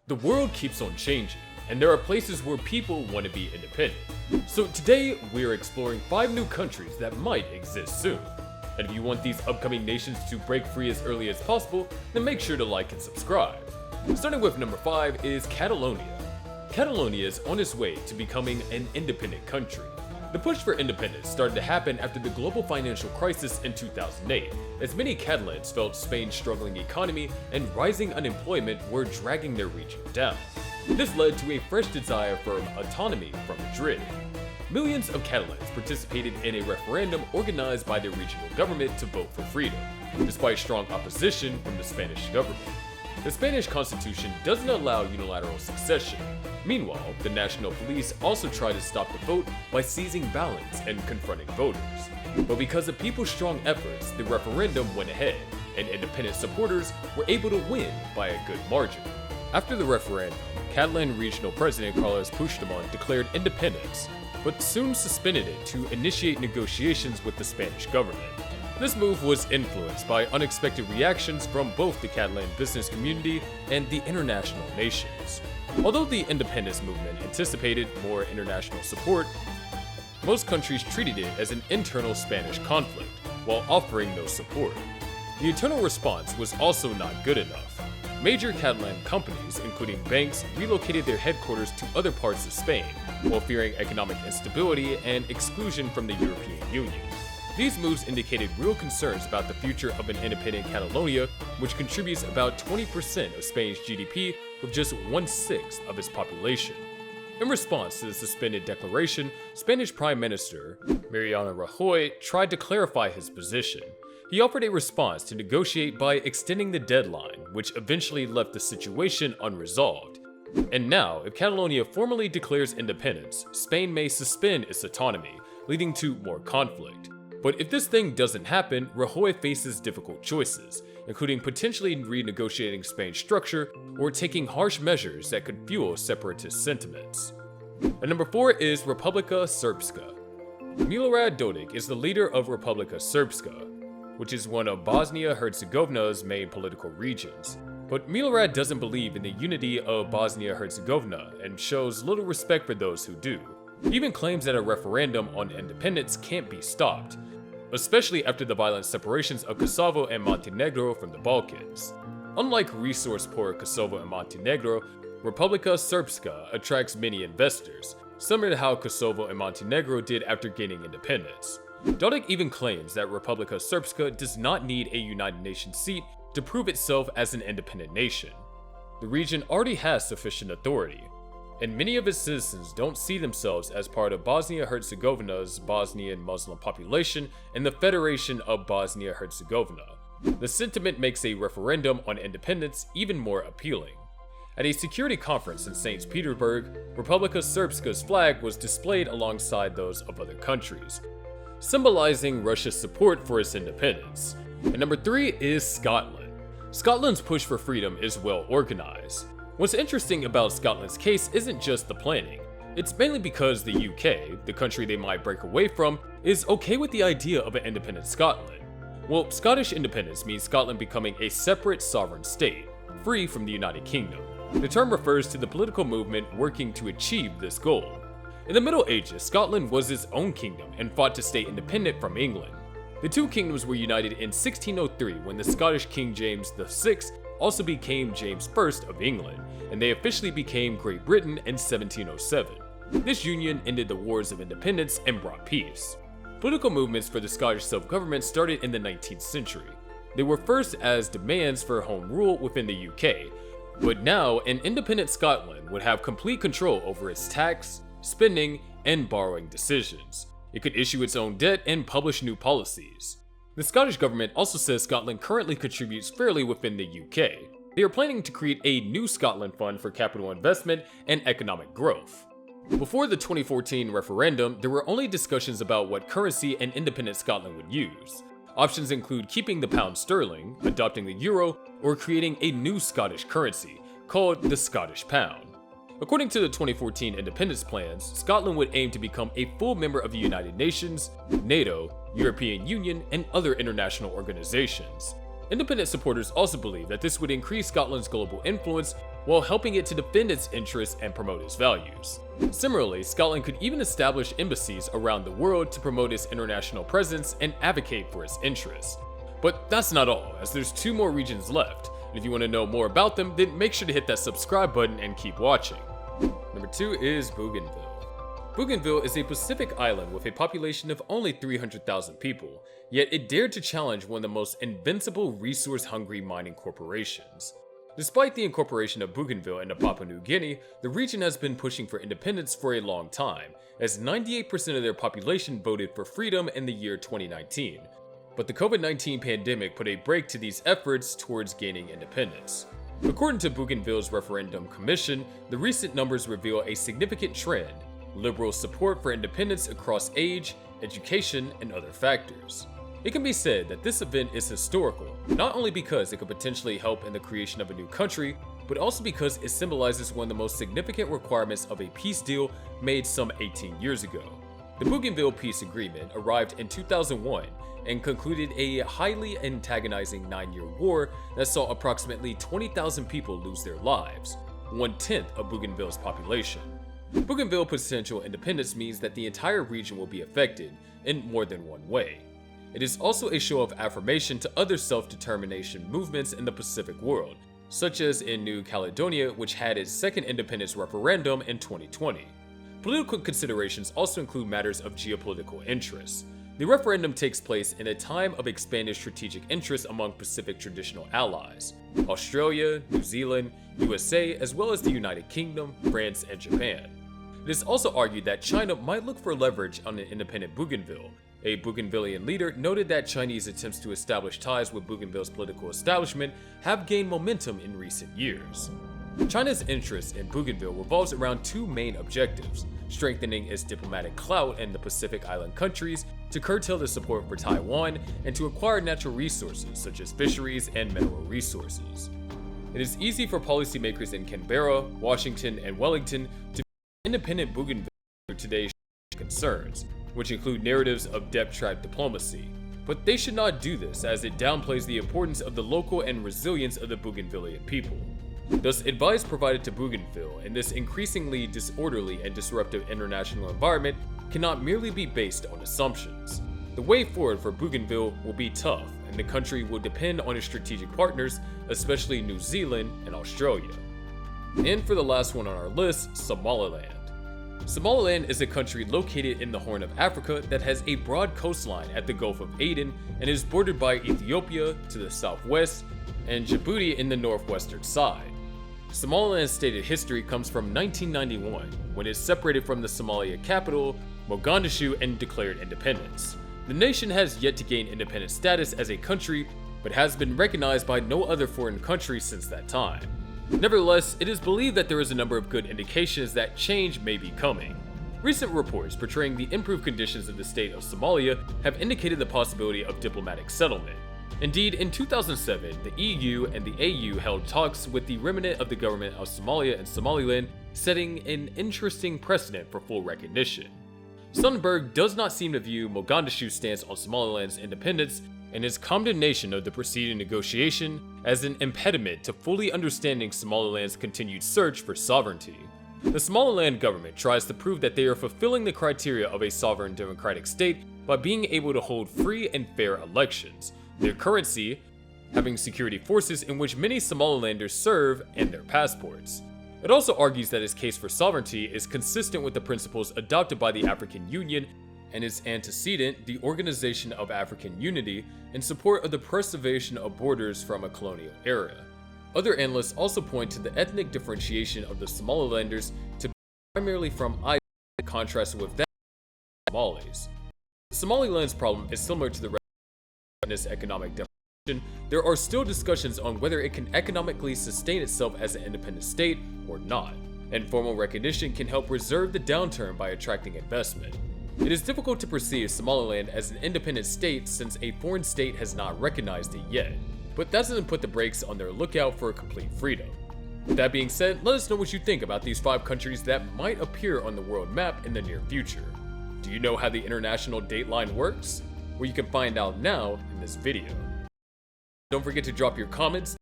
The world keeps on changing, and there are places where people want to be independent. So today, we are exploring 5 new countries that might exist soon. And if you want these upcoming nations to break free as early as possible, then make sure to like and subscribe. Starting with number 5 is Catalonia. Catalonia is on its way to becoming an independent country. The push for independence started to happen after the global financial crisis in 2008, as many Catalans felt Spain's struggling economy and rising unemployment were dragging their region down. This led to a fresh desire for autonomy from Madrid. Millions of Catalans participated in a referendum organized by their regional government to vote for freedom, despite strong opposition from the Spanish government. The Spanish constitution doesn't allow unilateral succession. Meanwhile, the national police also tried to stop the vote by seizing ballots and confronting voters. But because of people's strong efforts, the referendum went ahead, and independent supporters were able to win by a good margin. After the referendum, Catalan Regional President Carles Puigdemont declared independence, but soon suspended it to initiate negotiations with the Spanish government. This move was influenced by unexpected reactions from both the Catalan business community and the international nations. Although the independence movement anticipated more international support, most countries treated it as an internal Spanish conflict, while offering no support. The internal response was also not good enough. Major Catalan companies, including banks, relocated their headquarters to other parts of Spain, while fearing economic instability and exclusion from the European Union. These moves indicated real concerns about the future of an independent Catalonia, which contributes about 20% of Spain's GDP with just 1/6 of its population. In response to the suspended declaration, Spanish Prime Minister Mariano Rajoy tried to clarify his position. He offered a response to negotiate by extending the deadline, which eventually left the situation unresolved. And now, if Catalonia formally declares independence, Spain may suspend its autonomy, leading to more conflict. But if this thing doesn't happen, Rajoy faces difficult choices, including potentially renegotiating Spain's structure or taking harsh measures that could fuel separatist sentiments. And number 4 is Republika Srpska. Milorad Dodik is the leader of Republika Srpska, which is one of Bosnia-Herzegovina's main political regions. But Milorad doesn't believe in the unity of Bosnia-Herzegovina and shows little respect for those who do. He even claims that a referendum on independence can't be stopped, especially after the violent separations of Kosovo and Montenegro from the Balkans. Unlike resource-poor Kosovo and Montenegro, Republika Srpska attracts many investors, similar to how Kosovo and Montenegro did after gaining independence. Dodik even claims that Republika Srpska does not need a United Nations seat to prove itself as an independent nation. The region already has sufficient authority, and many of its citizens don't see themselves as part of Bosnia-Herzegovina's Bosnian Muslim population and the Federation of Bosnia-Herzegovina. The sentiment makes a referendum on independence even more appealing. At a security conference in St. Petersburg, Republika Srpska's flag was displayed alongside those of other countries, symbolizing Russia's support for its independence. And number 3 is Scotland. Scotland's push for freedom is well organized. What's interesting about Scotland's case isn't just the planning. It's mainly because the UK, the country they might break away from, is okay with the idea of an independent Scotland. Well, Scottish independence means Scotland becoming a separate sovereign state, free from the United Kingdom. The term refers to the political movement working to achieve this goal. In the Middle Ages, Scotland was its own kingdom and fought to stay independent from England. The two kingdoms were united in 1603 when the Scottish King James VI also became James I of England, and they officially became Great Britain in 1707. This union ended the Wars of Independence and brought peace. Political movements for the Scottish self-government started in the 19th century. They were first as demands for home rule within the UK, but now an independent Scotland would have complete control over its tax, spending, and borrowing decisions. It could issue its own debt and publish new policies. The Scottish government also says Scotland currently contributes fairly within the UK. They are planning to create a new Scotland fund for capital investment and economic growth. Before the 2014 referendum, there were only discussions about what currency an independent Scotland would use. Options include keeping the pound sterling, adopting the euro, or creating a new Scottish currency, called the Scottish pound. According to the 2014 independence plans, Scotland would aim to become a full member of the United Nations, NATO, European Union, and other international organizations. Independent supporters also believe that this would increase Scotland's global influence while helping it to defend its interests and promote its values. Similarly, Scotland could even establish embassies around the world to promote its international presence and advocate for its interests. But that's not all, as there's 2 more regions left, and if you want to know more about them, then make sure to hit that subscribe button and keep watching. Number 2 is Bougainville. Bougainville is a Pacific island with a population of only 300,000 people, yet it dared to challenge one of the most invincible resource-hungry mining corporations. Despite the incorporation of Bougainville into Papua New Guinea, the region has been pushing for independence for a long time, as 98% of their population voted for freedom in the year 2019. But the COVID-19 pandemic put a break to these efforts towards gaining independence. According to Bougainville's referendum commission, the recent numbers reveal a significant trend: liberal support for independence across age, education, and other factors. It can be said that this event is historical, not only because it could potentially help in the creation of a new country, but also because it symbolizes one of the most significant requirements of a peace deal made some 18 years ago. The Bougainville Peace Agreement arrived in 2001 and concluded a highly antagonizing 9-year war that saw approximately 20,000 people lose their lives, 1/10 of Bougainville's population. Bougainville potential independence means that the entire region will be affected in more than one way. It is also a show of affirmation to other self-determination movements in the Pacific world, such as in New Caledonia, which had its second independence referendum in 2020. Political considerations also include matters of geopolitical interest. The referendum takes place in a time of expanded strategic interest among Pacific traditional allies: Australia, New Zealand, USA, as well as the United Kingdom, France, and Japan. It is also argued that China might look for leverage on an independent Bougainville. A Bougainvillian leader noted that Chinese attempts to establish ties with Bougainville's political establishment have gained momentum in recent years. China's interest in Bougainville revolves around 2 main objectives: strengthening its diplomatic clout in the Pacific Island countries, to curtail the support for Taiwan, and to acquire natural resources such as fisheries and mineral resources. It is easy for policymakers in Canberra, Washington, and Wellington to independent Bougainville for today's concerns, which include narratives of depth-trap diplomacy. But they should not do this, as it downplays the importance of the local and resilience of the Bougainvillian people. Thus, advice provided to Bougainville in this increasingly disorderly and disruptive international environment cannot merely be based on assumptions. The way forward for Bougainville will be tough, and the country will depend on its strategic partners, especially New Zealand and Australia. And for the last one on our list, Somaliland. Somaliland is a country located in the Horn of Africa that has a broad coastline at the Gulf of Aden and is bordered by Ethiopia to the southwest and Djibouti in the northwestern side. Somaliland's stated history comes from 1991, when it separated from the Somalia capital, Mogadishu, and declared independence. The nation has yet to gain independent status as a country, but has been recognized by no other foreign country since that time. Nevertheless, it is believed that there is a number of good indications that change may be coming. Recent reports portraying the improved conditions of the state of Somalia have indicated the possibility of diplomatic settlement. Indeed, in 2007, the EU and the AU held talks with the remnant of the government of Somalia and Somaliland, setting an interesting precedent for full recognition. Sundberg does not seem to view Mogadishu's stance on Somaliland's independence and his condemnation of the preceding negotiation as an impediment to fully understanding Somaliland's continued search for sovereignty. The Somaliland government tries to prove that they are fulfilling the criteria of a sovereign democratic state by being able to hold free and fair elections, their currency having security forces in which many Somalilanders serve, and their passports. It also argues that its case for sovereignty is consistent with the principles adopted by the African Union and its antecedent, the Organization of African Unity, in support of the preservation of borders from a colonial era. Other analysts also point to the ethnic differentiation of the Somalilanders to be primarily from Islamic, contrasted with that of Somalis. Somaliland's problem is similar to the rest of its economic definition. There are still discussions on whether it can economically sustain itself as an independent state or not, and formal recognition can help reserve the downturn by attracting investment. It is difficult to perceive Somaliland as an independent state since a foreign state has not recognized it yet, but that doesn't put the brakes on their lookout for complete freedom. With that being said, let us know what you think about these 5 countries that might appear on the world map in the near future. Do you know how the international dateline works? Well, you can find out now in this video. Don't forget to drop your comments